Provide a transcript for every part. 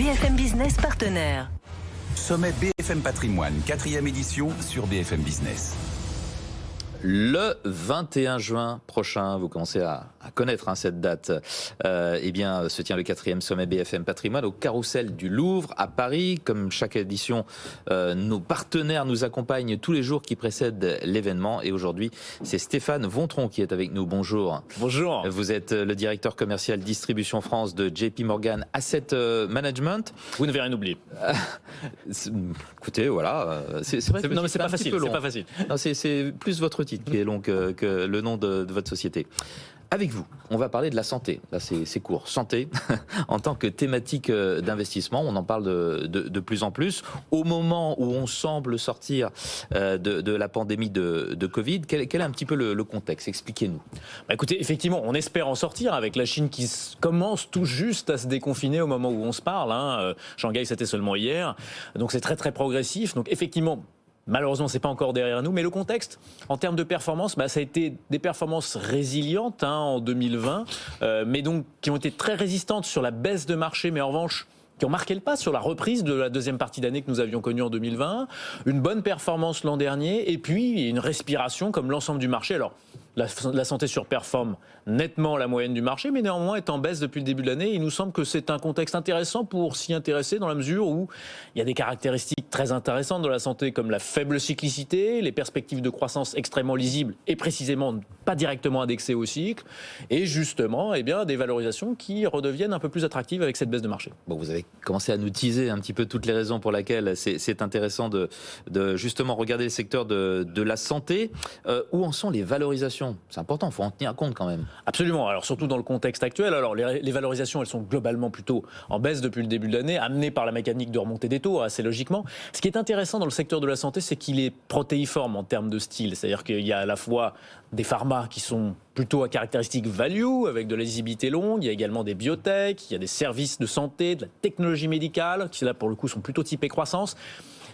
BFM Business partenaire. Sommet BFM Patrimoine, 4e édition sur BFM Business. Le 21 juin prochain, vous commencez à connaître cette date, se tient le 4e sommet BFM Patrimoine au Carrousel du Louvre à Paris. Comme chaque édition, nos partenaires nous accompagnent tous les jours qui précèdent l'événement. Et aujourd'hui, c'est Stéphane Vontron qui est avec nous. Bonjour. Bonjour. Vous êtes le directeur commercial distribution France de JP Morgan Asset Management. Vous n'avez rien oublié. Écoutez, voilà. C'est vrai que non, mais c'est pas facile. C'est pas facile. C'est plus votre titre qui est long que le nom de votre société. Avec vous, on va parler de la santé. Là, c'est court. Santé, en tant que thématique d'investissement, on en parle de plus en plus. Au moment où on semble sortir de la pandémie de Covid, quel est un petit peu le contexte? Expliquez-nous. Écoutez, effectivement, on espère en sortir avec la Chine qui commence tout juste à se déconfiner au moment où on se parle. Shanghai, c'était seulement hier. Donc, c'est très, très progressif. Donc, effectivement, malheureusement, c'est pas encore derrière nous, mais le contexte, en termes de performance, ça a été des performances résilientes en 2020, mais donc qui ont été très résistantes sur la baisse de marché, mais en revanche, qui ont marqué le pas sur la reprise de la deuxième partie d'année que nous avions connue en 2020, une bonne performance l'an dernier, et puis une respiration comme l'ensemble du marché. Alors, la santé surperforme nettement la moyenne du marché, mais néanmoins est en baisse depuis le début de l'année. Il nous semble que c'est un contexte intéressant pour s'y intéresser dans la mesure où il y a des caractéristiques très intéressantes de la santé comme la faible cyclicité, les perspectives de croissance extrêmement lisibles et précisément pas directement indexées au cycle, et justement des valorisations qui redeviennent un peu plus attractives avec cette baisse de marché. Bon, vous avez commencé à nous teaser un petit peu toutes les raisons pour lesquelles c'est intéressant de justement regarder le secteur de la santé. Où en sont les valorisations? C'est important, il faut en tenir compte quand même. Absolument, alors surtout dans le contexte actuel. Alors les valorisations, elles sont globalement plutôt en baisse depuis le début de l'année, amenées par la mécanique de remontée des taux, assez logiquement. Ce qui est intéressant dans le secteur de la santé, c'est qu'il est protéiforme en termes de style. C'est-à-dire qu'il y a à la fois des pharma qui sont plutôt à caractéristiques value, avec de la lisibilité longue. Il y a également des biotech, il y a des services de santé, de la technologie médicale, qui là pour le coup sont plutôt typés croissance.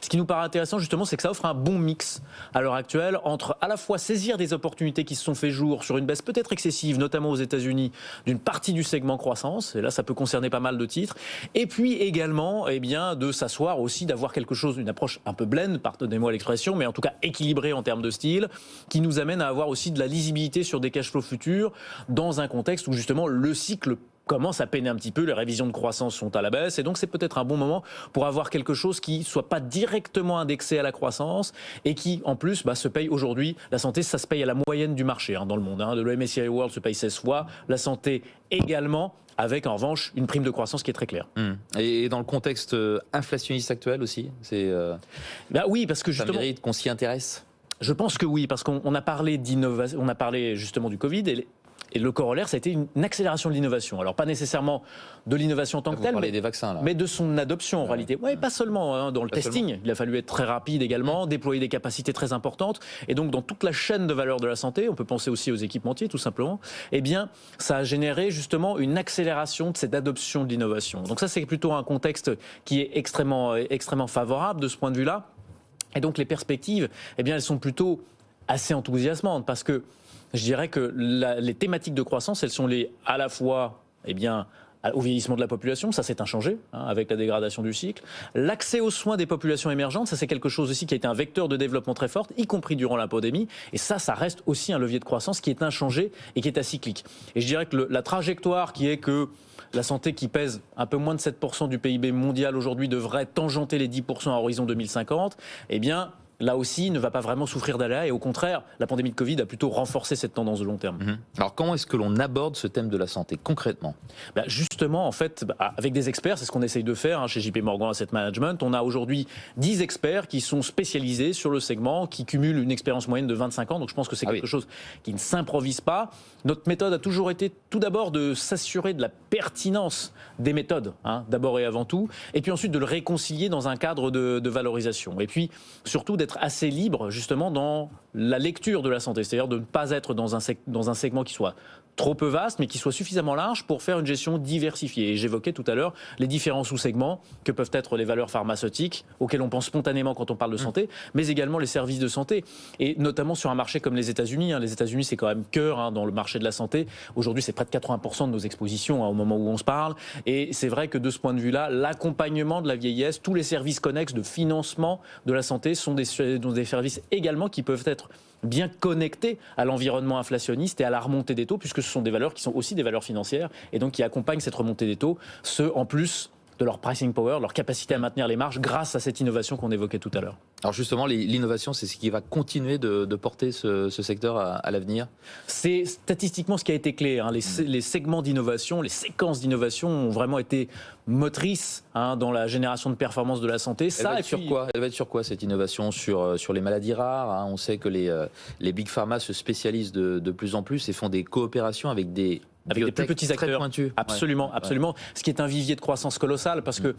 Ce qui nous paraît intéressant justement, c'est que ça offre un bon mix à l'heure actuelle entre à la fois saisir des opportunités qui se sont fait jour sur une baisse peut-être excessive, notamment aux États-Unis, d'une partie du segment croissance, et là ça peut concerner pas mal de titres, et puis également de s'asseoir aussi, d'avoir quelque chose, une approche un peu blend, pardonnez-moi l'expression, mais en tout cas équilibrée en termes de style, qui nous amène à avoir aussi de la lisibilité sur des cash flows futurs dans un contexte où justement le cycle commence à peiner un petit peu, les révisions de croissance sont à la baisse, et donc c'est peut-être un bon moment pour avoir quelque chose qui soit pas directement indexé à la croissance et qui en plus se paye aujourd'hui. La santé, ça se paye à la moyenne du marché dans le monde. Le MSCI World se paye 16 fois, la santé également, avec en revanche une prime de croissance qui est très claire. Et dans le contexte inflationniste actuel aussi, oui, parce que justement, ça mérite qu'on s'y intéresse. Je pense que oui, parce qu'on a parlé d'innovation, on a parlé justement du Covid et le corollaire, ça a été une accélération de l'innovation. Alors, pas nécessairement de l'innovation en tant que telle, mais des vaccins, là. Mais de son adoption en réalité. Oui, pas seulement. Dans le testing, il a fallu être très rapide également, déployer des capacités très importantes. Et donc, dans toute la chaîne de valeur de la santé, on peut penser aussi aux équipementiers, tout simplement, ça a généré justement une accélération de cette adoption de l'innovation. Donc ça, c'est plutôt un contexte qui est extrêmement favorable de ce point de vue-là. Et donc, les perspectives, elles sont plutôt assez enthousiasmantes parce que je dirais que les thématiques de croissance, elles sont liées à la fois au vieillissement de la population, ça c'est inchangé avec la dégradation du cycle. L'accès aux soins des populations émergentes, ça c'est quelque chose aussi qui a été un vecteur de développement très fort, y compris durant la pandémie. Et ça reste aussi un levier de croissance qui est inchangé et qui est acyclique. Et je dirais que la trajectoire qui est que la santé qui pèse un peu moins de 7% du PIB mondial aujourd'hui devrait tangenter les 10% à horizon 2050, là aussi, ne va pas vraiment souffrir d'aléas et au contraire, la pandémie de Covid a plutôt renforcé cette tendance de long terme. Alors comment est-ce que l'on aborde ce thème de la santé concrètement? Justement, en fait, avec des experts, c'est ce qu'on essaye de faire chez JP Morgan Asset Management. On a aujourd'hui 10 experts qui sont spécialisés sur le segment, qui cumulent une expérience moyenne de 25 ans. Donc je pense que c'est quelque chose qui ne s'improvise pas. Notre méthode a toujours été tout d'abord de s'assurer de la pertinence des méthodes, d'abord et avant tout, et puis ensuite de le réconcilier dans un cadre de valorisation. Et puis surtout d'être être assez libre justement dans la lecture de la santé, c'est-à-dire de ne pas être dans un segment qui soit trop peu vaste, mais qui soit suffisamment large pour faire une gestion diversifiée. Et j'évoquais tout à l'heure les différents sous-segments que peuvent être les valeurs pharmaceutiques, auxquelles on pense spontanément quand on parle de santé, mais également les services de santé. Et notamment sur un marché comme les États-Unis. Les États-Unis, c'est quand même cœur dans le marché de la santé. Aujourd'hui, c'est près de 80% de nos expositions au moment où on se parle. Et c'est vrai que de ce point de vue-là, l'accompagnement de la vieillesse, tous les services connexes de financement de la santé sont des services également qui peuvent être bien connectés à l'environnement inflationniste et à la remontée des taux, puisque ce sont des valeurs qui sont aussi des valeurs financières et donc qui accompagnent cette remontée des taux, en plus de leur pricing power, leur capacité à maintenir les marges grâce à cette innovation qu'on évoquait tout à l'heure. Alors justement, l'innovation, c'est ce qui va continuer de porter ce secteur à l'avenir? C'est statistiquement ce qui a été clé. Les segments d'innovation, les séquences d'innovation ont vraiment été motrices dans la génération de performance de la santé. Elle va être sur quoi cette innovation? Sur les maladies rares. On sait que les big pharma se spécialisent de plus en plus et font des coopérations avec des plus petits acteurs, très pointus. Absolument. Ce qui est un vivier de croissance colossal, parce que,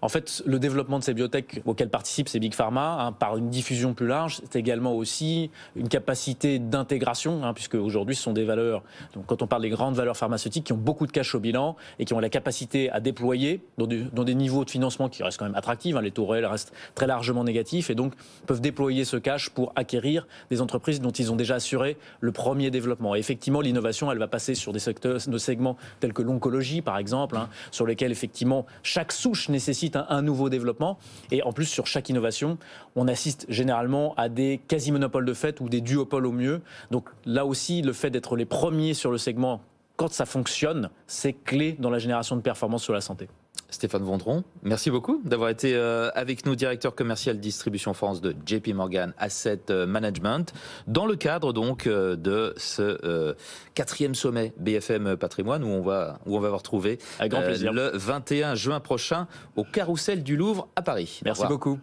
en fait, le développement de ces biotech auxquelles participent ces big pharma, par une diffusion plus large, c'est également aussi une capacité d'intégration, puisque aujourd'hui, ce sont des valeurs. Donc, quand on parle des grandes valeurs pharmaceutiques, qui ont beaucoup de cash au bilan et qui ont la capacité à déployer dans des niveaux de financement qui restent quand même attractifs. Les taux réels restent très largement négatifs et donc peuvent déployer ce cash pour acquérir des entreprises dont ils ont déjà assuré le premier développement. Et effectivement, l'innovation, elle va passer sur des secteurs, de segments tels que l'oncologie par exemple, sur lesquels effectivement chaque souche nécessite un nouveau développement. Et en plus, sur chaque innovation, on assiste généralement à des quasi-monopoles de fait ou des duopoles au mieux. Donc là aussi, le fait d'être les premiers sur le segment, quand ça fonctionne, c'est clé dans la génération de performance sur la santé. Stéphane Vendron, merci beaucoup d'avoir été avec nous, directeur commercial distribution France de JP Morgan Asset Management, dans le cadre donc de ce 4e sommet BFM Patrimoine où on va vous retrouver le 21 juin prochain au Carrousel du Louvre à Paris. Merci beaucoup.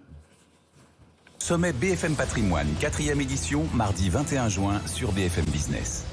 Sommet BFM Patrimoine, 4e édition, mardi 21 juin sur BFM Business.